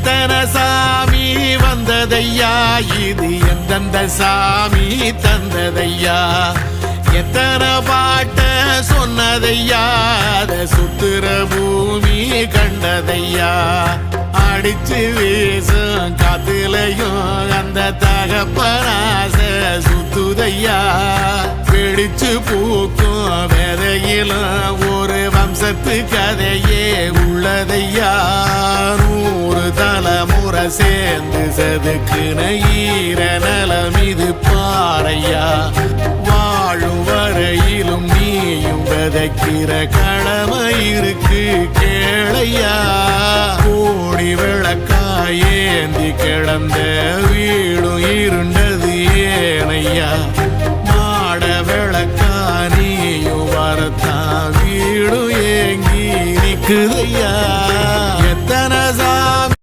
எத்தனை சாமி வந்ததையா, இது எந்தெந்த சாமி தந்ததையா, எத்தனை பாட்ட சொன்னதையா, அத சுத்துற பூமி கண்டதையா, அடிச்சு வீசும் காத்துலையும் அந்த தகப்பனாச சுத்துதையா, பிடிச்சு பூக்கும் விதையிலும் ஒரு வம்சத்து கதையே உள்ளதையா, 100 தலைமுறை சேர்ந்து செதுக்குன ஈர நலம் இது பாறையா, வாழும் வரையிலும் நீயும் விதைக்கிற கடமை இருக்கு கேளையா, கோடி விளக்காயேந்தி கிடந்த வீடும் இருண்டது ஏனையா, மாட விளக்கா நீயும் வரத்தான் வீடும் ஏங்கி நிக்குதையா.